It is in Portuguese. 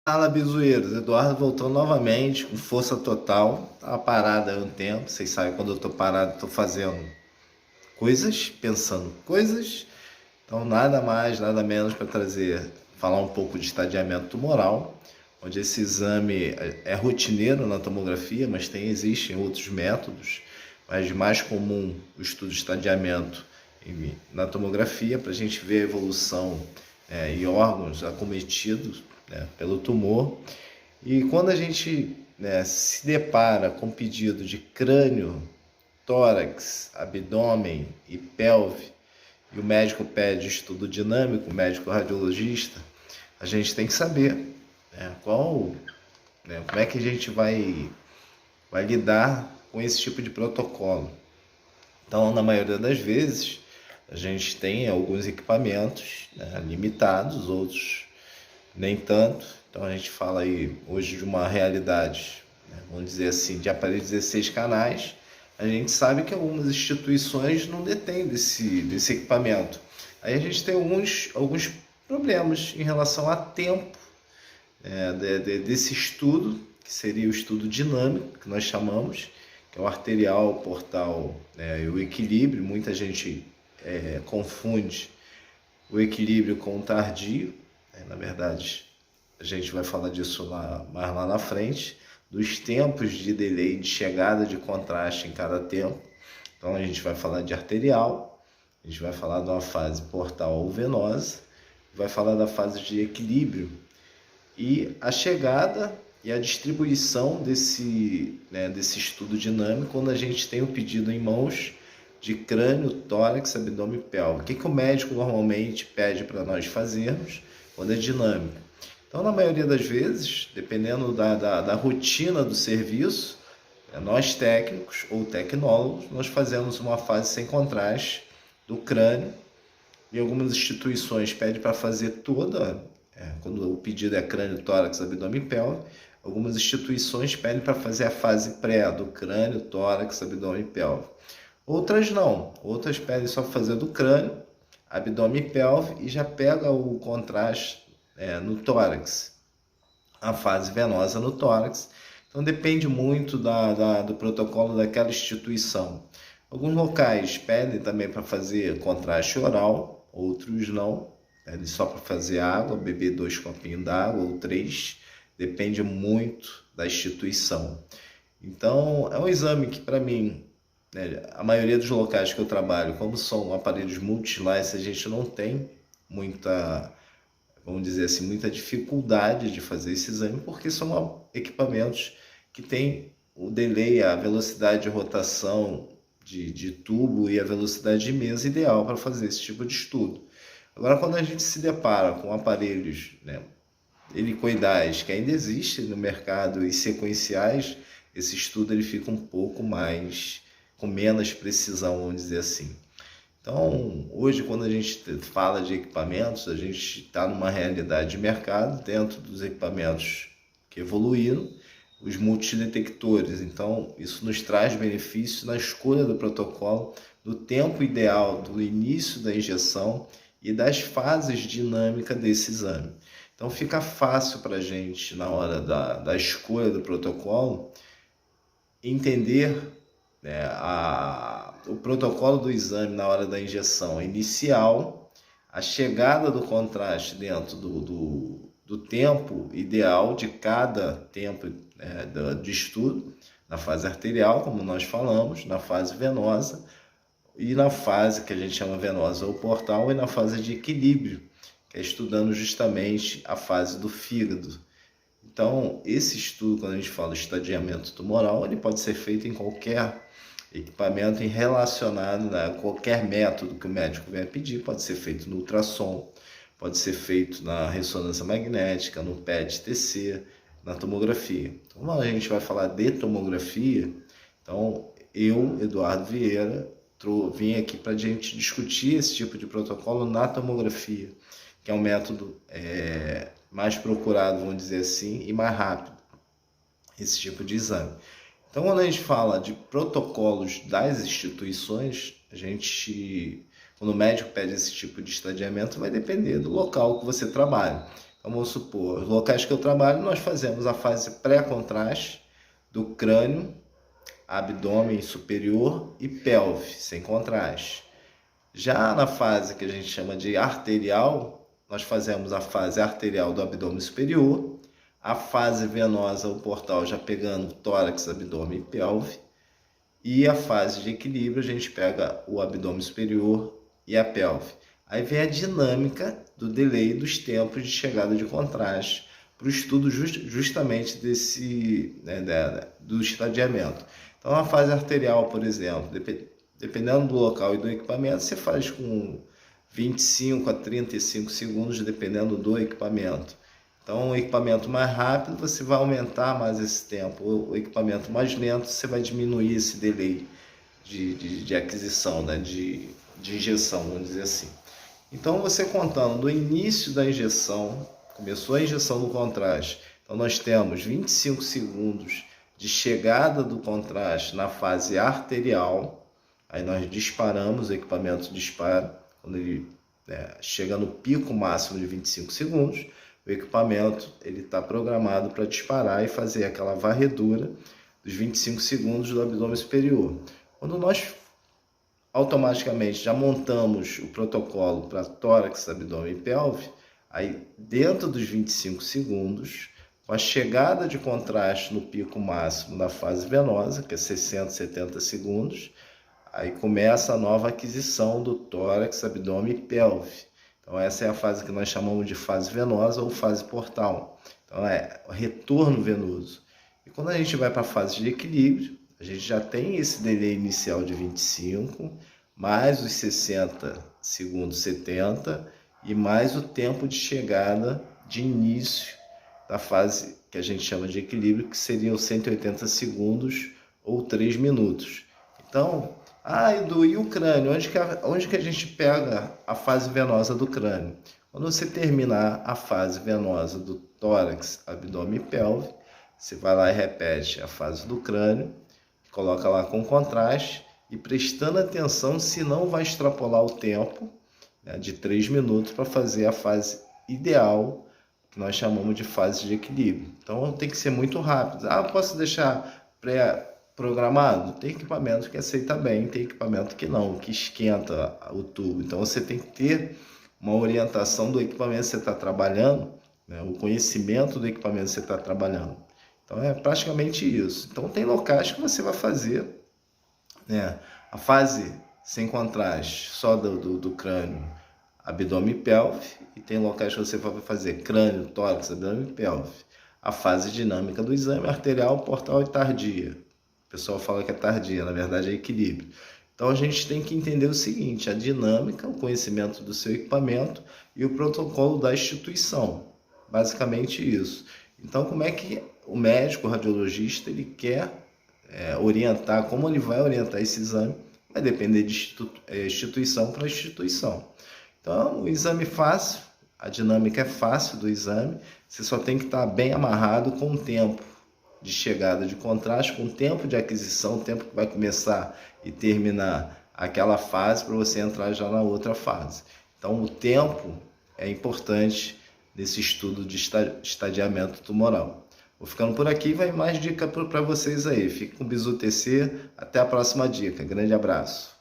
Fala, bizueiros. Eduardo voltou novamente com força total. Tava parado há um tempo. Vocês sabem, quando eu tô parado, tô fazendo coisas, pensando coisas. Então, nada mais, nada menos para falar um pouco de estadiamento tumoral, onde esse exame é rotineiro na tomografia, mas existem outros métodos, mas mais comum o estudo de estadiamento na tomografia, para a gente ver a evolução em órgãos acometidos, né, pelo tumor. E quando a gente, né, se depara com pedido de crânio, tórax, abdômen e pelve, e o médico pede estudo dinâmico, o médico radiologista, a gente tem que saber, né, como é que a gente vai lidar com esse tipo de protocolo. Então, na maioria das vezes, a gente tem alguns equipamentos, né, limitados, outros nem tanto. Então, a gente fala aí hoje de uma realidade, né, vamos dizer assim, de aparelho 16 canais. A gente sabe que algumas instituições não detêm desse equipamento. Aí a gente tem alguns problemas em relação a tempo desse estudo, que seria o estudo dinâmico, que nós chamamos, que é o arterial, o portal, né, e o equilíbrio. Muita gente confunde o equilíbrio com o tardio. Na verdade, a gente vai falar disso mais lá na frente, dos tempos de delay de chegada de contraste em cada tempo. Então a gente vai falar de arterial, a gente vai falar de uma fase portal ou venosa, vai falar da fase de equilíbrio e a chegada e a distribuição desse estudo dinâmico, quando a gente tem o pedido em mãos de crânio, tórax, abdômen e pelve. O que o médico normalmente pede para nós fazermos quando é dinâmico? Então, na maioria das vezes, dependendo da rotina do serviço, nós técnicos ou tecnólogos, nós fazemos uma fase sem contraste do crânio, e algumas instituições pedem para fazer quando o pedido é crânio, tórax, abdômen e pelve. Algumas instituições pedem para fazer a fase pré do crânio, tórax, abdômen e pelve. Outras não, outras pedem só fazer do crânio, abdômen e pelve e já pega o contraste no tórax, a fase venosa no tórax. Então depende muito do protocolo daquela instituição. Alguns locais pedem também para fazer contraste oral, outros não, pedem só para fazer água, beber 2 copinhos d'água ou 3, depende muito da instituição. Então é um exame que, para mim, né, a maioria dos locais que eu trabalho, como são aparelhos multi-slice, a gente não tem muita, vamos dizer assim, muita dificuldade de fazer esse exame, porque são equipamentos que têm o delay, a velocidade de rotação de tubo e a velocidade de mesa ideal para fazer esse tipo de estudo. Agora, quando a gente se depara com aparelhos, né, helicoidais que ainda existem no mercado e sequenciais, esse estudo ele fica um pouco mais, com menos precisão, vamos dizer assim. Então, hoje, quando a gente fala de equipamentos, a gente está numa realidade de mercado, dentro dos equipamentos que evoluíram, os multidetectores. Então, isso nos traz benefícios na escolha do protocolo, do tempo ideal do início da injeção e das fases dinâmicas desse exame. Então, fica fácil para a gente, na hora da escolha do protocolo, entender, né, o protocolo do exame na hora da injeção inicial, a chegada do contraste dentro do tempo ideal de cada tempo de estudo, na fase arterial, como nós falamos, na fase venosa e na fase que a gente chama venosa ou portal, e na fase de equilíbrio, que é estudando justamente a fase do fígado. Então, esse estudo, quando a gente fala de estadiamento tumoral, ele pode ser feito em qualquer equipamento relacionado a qualquer método que o médico venha pedir. Pode ser feito no ultrassom, pode ser feito na ressonância magnética, no PET-TC, na tomografia. Então, quando a gente vai falar de tomografia, então eu, Eduardo Vieira, vim aqui para a gente discutir esse tipo de protocolo na tomografia, que é um método mais procurado, vamos dizer assim, e mais rápido, esse tipo de exame. Então, quando a gente fala de protocolos das instituições, quando o médico pede esse tipo de estadiamento, vai depender do local que você trabalha. Então, vamos supor, os locais que eu trabalho, nós fazemos a fase pré-contraste do crânio, abdômen superior e pelve, sem contraste. Já na fase que a gente chama de arterial, nós fazemos a fase arterial do abdômen superior, a fase venosa, o portal já pegando tórax, abdômen e pelve, e a fase de equilíbrio, a gente pega o abdômen superior e a pelve. Aí vem a dinâmica do delay dos tempos de chegada de contraste para o estudo justamente desse, do estadiamento. Então, na fase arterial, por exemplo, dependendo do local e do equipamento, você faz com 25 a 35 segundos, dependendo do equipamento. Então, o equipamento mais rápido, você vai aumentar mais esse tempo. O equipamento mais lento, você vai diminuir esse delay de aquisição, né? de injeção, vamos dizer assim. Então, você contando do início da injeção, começou a injeção do contraste, então nós temos 25 segundos de chegada do contraste na fase arterial, aí nós disparamos, o equipamento dispara, quando ele chega no pico máximo de 25 segundos, o equipamento está programado para disparar e fazer aquela varredura dos 25 segundos do abdômen superior. Quando nós automaticamente já montamos o protocolo para tórax, abdômen e pelve, aí dentro dos 25 segundos, com a chegada de contraste no pico máximo da fase venosa, que é 60, 70 segundos, aí começa a nova aquisição do tórax, abdômen e pelve. Então essa é a fase que nós chamamos de fase venosa ou fase portal. Então é o retorno venoso. E quando a gente vai para a fase de equilíbrio, a gente já tem esse delay inicial de 25, mais os 60 segundos 70 e mais o tempo de chegada de início da fase que a gente chama de equilíbrio, que seriam 180 segundos ou 3 minutos. Então, e o crânio? Onde que a gente pega a fase venosa do crânio? Quando você terminar a fase venosa do tórax, abdômen e pelve, você vai lá e repete a fase do crânio, coloca lá com contraste e prestando atenção se não vai extrapolar o tempo, né, de 3 minutos para fazer a fase ideal, que nós chamamos de fase de equilíbrio. Então tem que ser muito rápido. Posso deixar pré-programado? Tem equipamento que aceita bem, tem equipamento que não, que esquenta o tubo. Então você tem que ter uma orientação do equipamento que você está trabalhando, né, o conhecimento do equipamento que você está trabalhando. Então é praticamente isso. Então tem locais que você vai fazer, né, a fase sem contraste, só do crânio, abdômen e pelve, e tem locais que você vai fazer crânio, tórax, abdômen e pelve. A fase dinâmica do exame arterial, portal e tardia. O pessoal fala que é tardia, na verdade é equilíbrio. Então a gente tem que entender o seguinte: a dinâmica, o conhecimento do seu equipamento e o protocolo da instituição. Basicamente isso. Então como é que o médico, o radiologista, ele quer orientar, como ele vai orientar esse exame, vai depender de instituição para instituição. Então, o exame fácil, a dinâmica é fácil do exame, você só tem que estar bem amarrado com o tempo de chegada de contraste, com o tempo de aquisição, o tempo que vai começar e terminar aquela fase para você entrar já na outra fase. Então, o tempo é importante nesse estudo de estadiamento tumoral. Vou ficando por aqui, vai mais dica para vocês aí. Fique com o Bizu TC, até a próxima dica. Grande abraço.